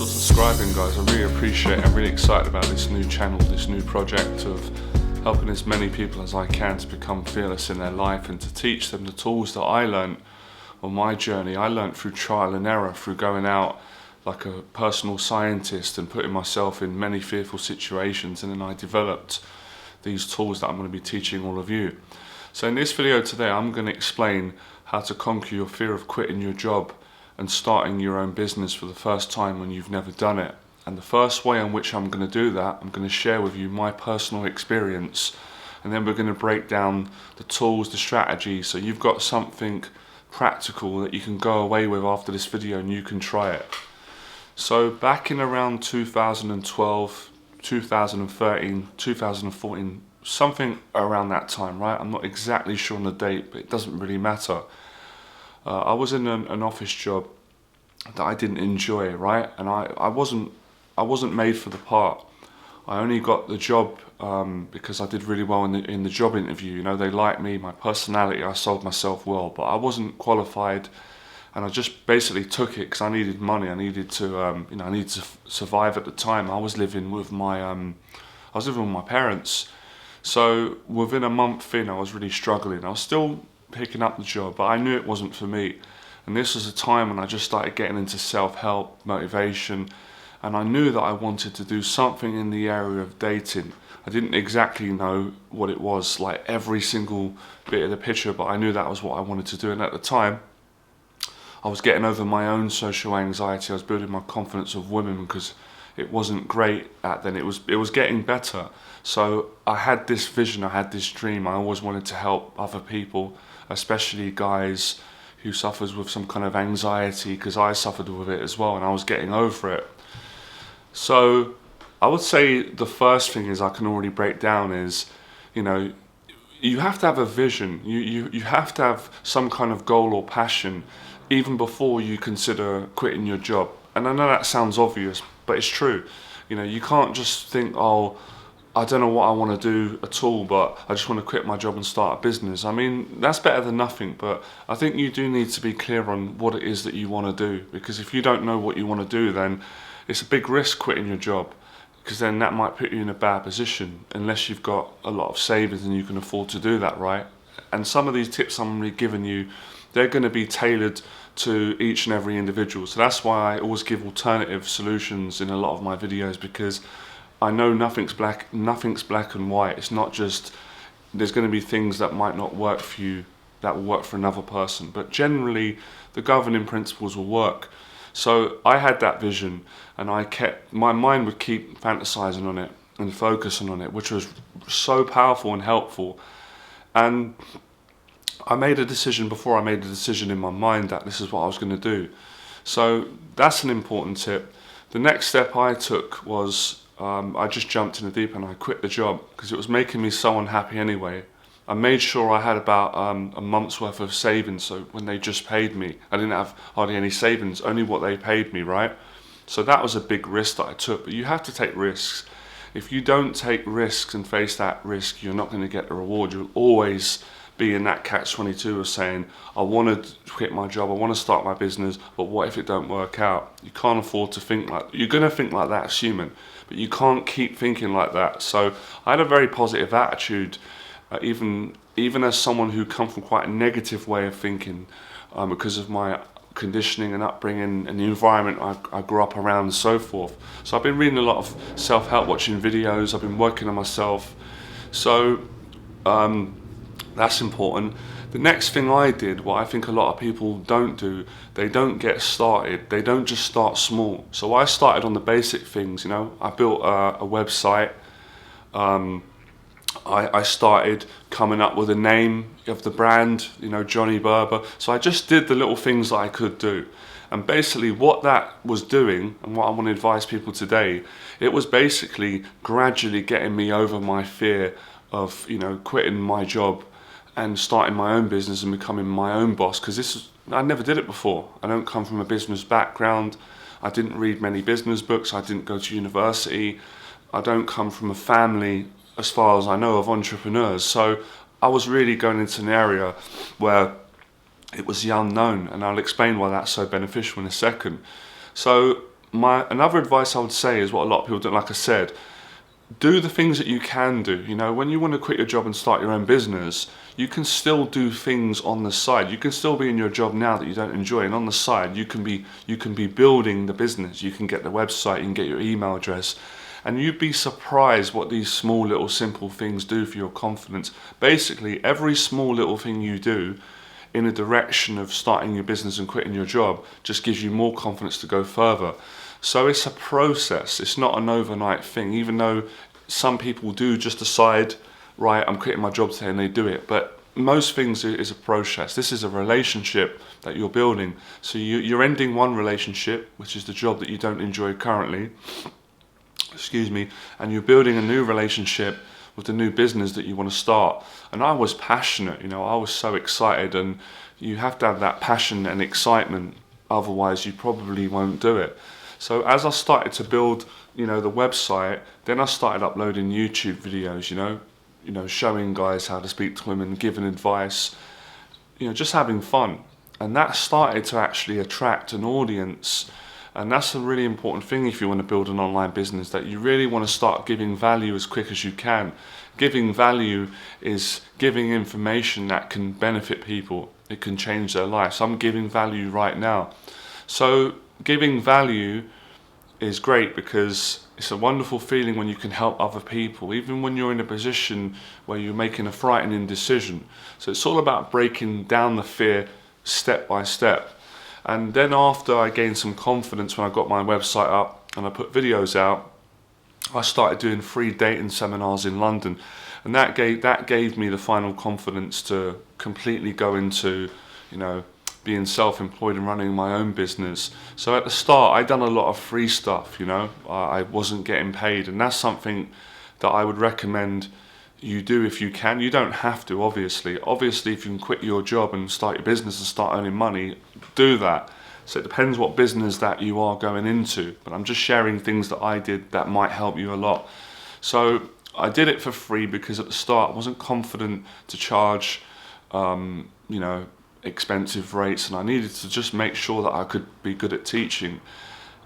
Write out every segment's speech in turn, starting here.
subscribing, guys. I really appreciate it. I'm really excited about this new channel, this new project of helping as many people as I can to become fearless in their life and to teach them the tools that I learned on my journey. I learned through trial and error, through going out like a personal scientist and putting myself in many fearful situations, and then I developed these tools that I'm going to be teaching all of you. So in this video today, I'm going to explain how to conquer your fear of quitting your job and starting your own business for the first time when you've never done it. And the first way in which I'm going to do that, I'm going to share with you my personal experience, and then we're going to break down the tools, the strategies, so you've got something practical that you can go away with after this video and you can try it. So back in around 2012, 2013, 2014, something around that time, right? I'm not exactly sure on the date, but it doesn't really matter. I was in an office job that I didn't enjoy, right? And I wasn't made for the part. I only got the job because I did really well in the job interview. You know, they liked me, my personality, I sold myself well, but I wasn't qualified, and I just basically took it because I needed money. I needed to, I needed to survive at the time. I was living with my parents. So within a month in, I was really struggling. I was still picking up the job, but I knew it wasn't for me. And this was a time when I just started getting into self-help, motivation, and I knew that I wanted to do something in the area of dating. I didn't exactly know what it was, like every single bit of the picture, but I knew that was what I wanted to do. And at the time, I was getting over my own social anxiety. I was building my confidence of women because it wasn't great at then. It was getting better. So I had this vision, I had this dream. I always wanted to help other people, especially guys who suffers with some kind of anxiety, because I suffered with it as well, and I was getting over it. So I would say the first thing is I can already break down is, you have to have a vision. You have to have some kind of goal or passion even before you consider quitting your job. And I know that sounds obvious, but it's true. You can't just think, oh, I don't know what I want to do at all, but I just want to quit my job and start a business. I mean, that's better than nothing, but I think you do need to be clear on what it is that you want to do, because if you don't know what you want to do, then it's a big risk quitting your job, because then that might put you in a bad position unless you've got a lot of savings and you can afford to do that, right? And some of these tips I'm really giving you, they're going to be tailored to each and every individual. So that's why I always give alternative solutions in a lot of my videos, because I know nothing's black and white. It's not just, there's going to be things that might not work for you that will work for another person, but generally the governing principles will work. So I had that vision, and my mind would keep fantasizing on it and focusing on it, which was so powerful and helpful. And I made a decision before I made a decision in my mind that this is what I was going to do. So that's an important tip. The next step I took was I just jumped in the deep end. I quit the job because it was making me so unhappy anyway. I made sure I had about a month's worth of savings, so when they just paid me, I didn't have hardly any savings, only what they paid me, right? So that was a big risk that I took, but you have to take risks. If you don't take risks and face that risk, you're not going to get the reward. You'll always be in that catch-22 of saying, I want to quit my job, I want to start my business, but what if it don't work out? You can't afford to think like, you're going to think like that as human, but you can't keep thinking like that. So I had a very positive attitude, even as someone who come from quite a negative way of thinking, because of my conditioning and upbringing and the environment I grew up around and so forth. So I've been reading a lot of self-help, watching videos, I've been working on myself. So that's important. The next thing I did, what I think a lot of people don't do, they don't get started. They don't just start small. So I started on the basic things, I built a website. I started coming up with a name of the brand, Johnny Berba. So I just did the little things that I could do. And basically what that was doing, and what I want to advise people today, it was basically gradually getting me over my fear of, quitting my job and starting my own business and becoming my own boss, because I never did it before. I don't come from a business background. I didn't read many business books. I didn't go to university. I don't come from a family, as far as I know, of entrepreneurs. So I was really going into an area where it was the unknown, and I'll explain why that's so beneficial in a second. So another advice I would say is what a lot of people don't, like I said, do the things that you can do. You know, when you want to quit your job and start your own business, you can still do things on the side. You can still be in your job now that you don't enjoy, and on the side you can be building the business. You can get the website, you can get your email address, and you'd be surprised what these small little simple things do for your confidence. Basically, every small little thing you do in a direction of starting your business and quitting your job just gives you more confidence to go further. So it's a process, it's not an overnight thing, even though some people do just decide, right, I'm quitting my job today, and they do it. But most things is a process. This is a relationship that you're building. So you're ending one relationship, which is the job that you don't enjoy currently, and you're building a new relationship with the new business that you want to start. And I was passionate, I was so excited, and you have to have that passion and excitement, otherwise you probably won't do it. So as I started to build, the website, then I started uploading YouTube videos, showing guys how to speak to women, giving advice, just having fun. And that started to actually attract an audience. And that's a really important thing if you want to build an online business, that you really want to start giving value as quick as you can. Giving value is giving information that can benefit people. It can change their lives. I'm giving value right now. So giving value is great because it's a wonderful feeling when you can help other people, even when you're in a position where you're making a frightening decision. So it's all about breaking down the fear step by step. And then after I gained some confidence, when I got my website up and I put videos out, I started doing free dating seminars in London, and that gave me the final confidence to completely go into, being self-employed and running my own business. So at the start, I'd done a lot of free stuff, I wasn't getting paid, and that's something that I would recommend you do if you can. You don't have to, obviously. Obviously, if you can quit your job and start your business and start earning money, do that. So it depends what business that you are going into, but I'm just sharing things that I did that might help you a lot. So I did it for free because at the start I wasn't confident to charge, expensive rates, and I needed to just make sure that I could be good at teaching.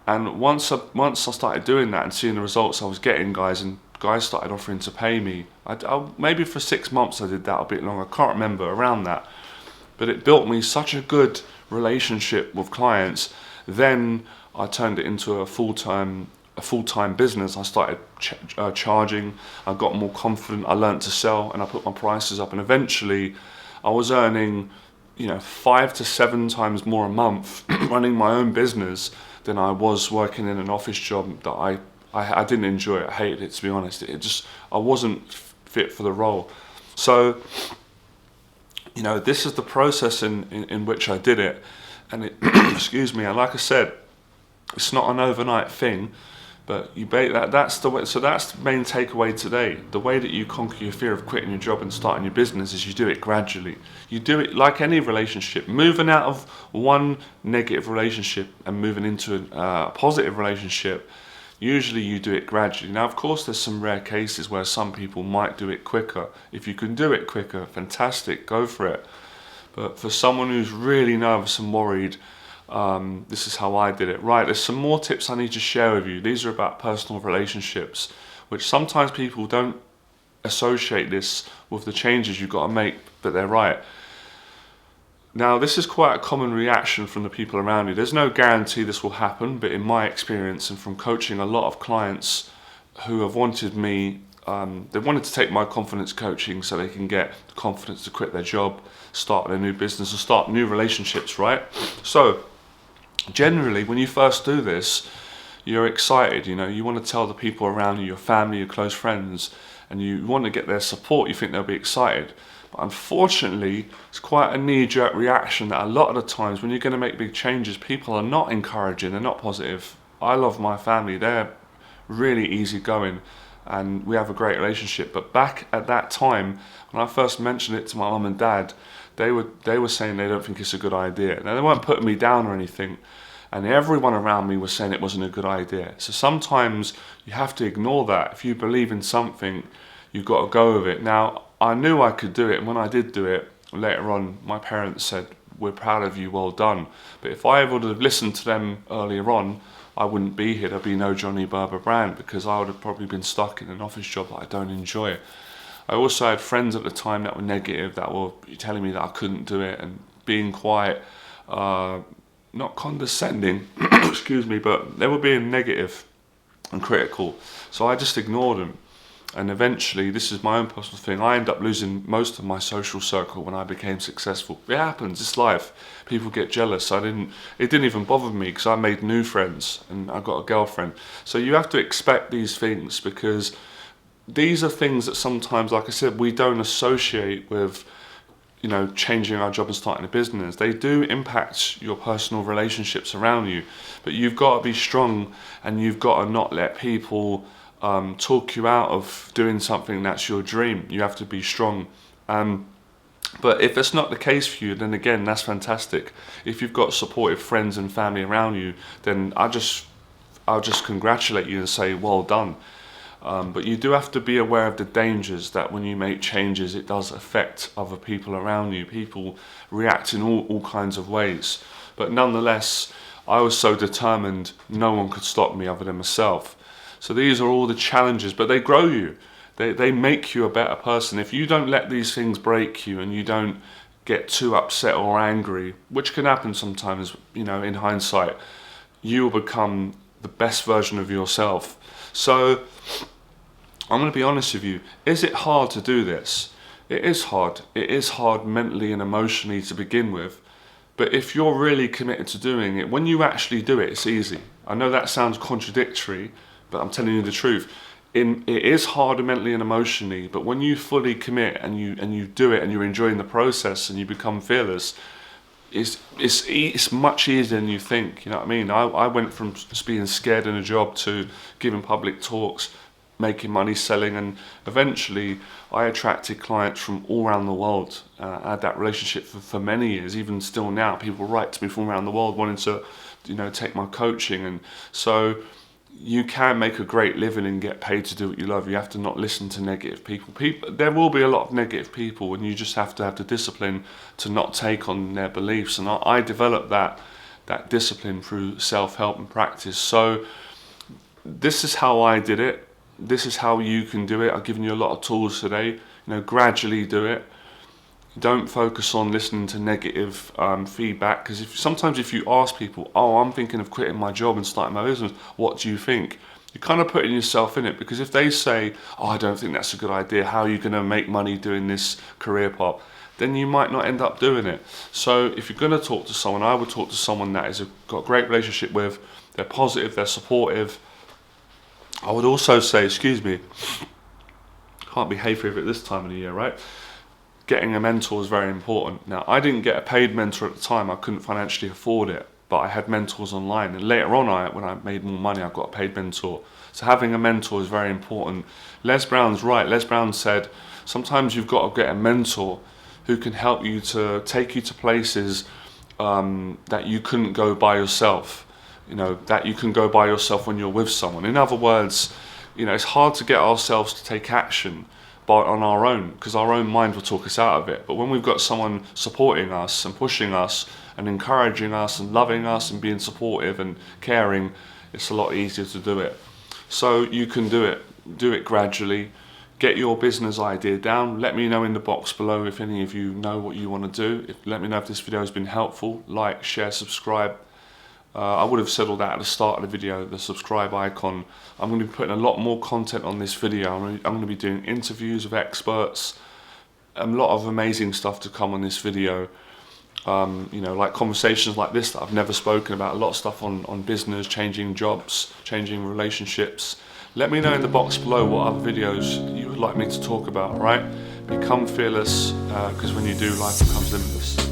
And once I started doing that and seeing the results I was getting, guys started offering to pay me. I maybe for 6 months I did that, a bit longer, I can't remember, around that. But it built me such a good relationship with clients. Then I turned it into a full-time business. I started charging, I got more confident, I learned to sell, and I put my prices up, and eventually I was earning 5 to 7 times more a month running my own business than I was working in an office job that I didn't enjoy it. I hated it, to be honest. I wasn't fit for the role. So this is the process in which I did it, and it excuse me, and like I said, it's not an overnight thing, but that's the way. So that's the main takeaway today. The way that you conquer your fear of quitting your job and starting your business is you do it gradually. You do it like any relationship, moving out of one negative relationship and moving into a positive relationship. Usually you do it gradually. Now, of course, there's some rare cases where some people might do it quicker. If you can do it quicker, fantastic, go for it. But for someone who's really nervous and worried, this is how I did it. Right, there's some more tips I need to share with you. These are about personal relationships, which sometimes people don't associate this with the changes you've got to make, but they're right. Now, this is quite a common reaction from the people around you. There's no guarantee this will happen, but in my experience and from coaching a lot of clients who have wanted me, they wanted to take my confidence coaching so they can get the confidence to quit their job, start their new business, and start new relationships, right? So, generally, when you first do this, you're excited, you want to tell the people around you, your family, your close friends, and you want to get their support. You think they'll be excited. But unfortunately, it's quite a knee-jerk reaction that a lot of the times when you're going to make big changes, people are not encouraging, they're not positive. I love my family, they're really easygoing, and we have a great relationship. But back at that time, when I first mentioned it to my mum and dad, they were saying they don't think it's a good idea. Now, they weren't putting me down or anything, and everyone around me was saying it wasn't a good idea. So sometimes you have to ignore that. If you believe in something, you've got to go with it. Now, I knew I could do it, and when I did do it, later on, my parents said, "We're proud of you, well done." But if I would have listened to them earlier on, I wouldn't be here. There'd be no Johnny Berba brand, because I would have probably been stuck in an office job that I don't enjoy. I also had friends at the time that were negative, that were telling me that I couldn't do it, and being quite, not condescending, excuse me, but they were being negative and critical. So I just ignored them. And eventually, this is my own personal thing, I ended up losing most of my social circle when I became successful. It happens, it's life. People get jealous. It didn't even bother me, because I made new friends and I got a girlfriend. So you have to expect these things, because these are things that sometimes, like I said, we don't associate with, changing our job and starting a business. They do impact your personal relationships around you, but you've got to be strong, and you've got to not let people talk you out of doing something that's your dream. You have to be strong. But if it's not the case for you, then again, that's fantastic. If you've got supportive friends and family around you, then I'll just congratulate you and say, well done. But you do have to be aware of the dangers, that when you make changes, it does affect other people around you. People react in all kinds of ways. But nonetheless, I was so determined, no one could stop me other than myself. So these are all the challenges, but they grow you. They make you a better person. If you don't let these things break you, and you don't get too upset or angry, which can happen sometimes, in hindsight, you will become the best version of yourself. So I'm going to be honest with you. Is it hard to do this? It is hard. It is hard mentally and emotionally to begin with. But if you're really committed to doing it, when you actually do it, it's easy. I know that sounds contradictory, but I'm telling you the truth. It is hard mentally and emotionally, but when you fully commit and you do it, and you're enjoying the process, and you become fearless, it's much easier than you think. You know what I mean? I went from being scared in a job to giving public talks, making money selling, and eventually I attracted clients from all around the world. I had that relationship for many years. Even still now, people write to me from around the world wanting to, take my coaching. And so you can make a great living and get paid to do what you love. You have to not listen to negative people. There will be a lot of negative people, and you just have to have the discipline to not take on their beliefs. And I developed that discipline through self-help and practice. So this is how I did it. This is how you can do it. I've given you a lot of tools today. Gradually do it. Don't focus on listening to negative feedback, because sometimes if you ask people, I'm thinking of quitting my job and starting my business, what do you think? You're kind of putting yourself in it, because if they say, I don't think that's a good idea, how are you going to make money doing this career path? Then you might not end up doing it. So if you're going to talk to someone, I would talk to someone that has got a great relationship with, they're positive, they're supportive. I would also say, can't be hay fever at this time of the year, right? Getting a mentor is very important. Now, I didn't get a paid mentor at the time. I couldn't financially afford it, but I had mentors online. And later on, when I made more money, I got a paid mentor. So having a mentor is very important. Les Brown's right. Les Brown said, sometimes you've got to get a mentor who can help you to take you to places that you couldn't go by yourself. That you can go by yourself when you're with someone. In other words, it's hard to get ourselves to take action on our own, because our own mind will talk us out of it. But when we've got someone supporting us and pushing us and encouraging us and loving us and being supportive and caring, it's a lot easier to do it. So you can do it gradually. Get your business idea down. Let me know in the box below if any of you know what you want to do. Let me know if this video has been helpful. Like, share, subscribe. I would have said all that at the start of the video, the subscribe icon. I'm going to be putting a lot more content on this video. I'm going to be doing interviews with experts, a lot of amazing stuff to come on this video. Like conversations like this that I've never spoken about, a lot of stuff on business, changing jobs, changing relationships. Let me know in the box below what other videos you would like me to talk about, right? Become fearless, because when you do, life becomes limitless.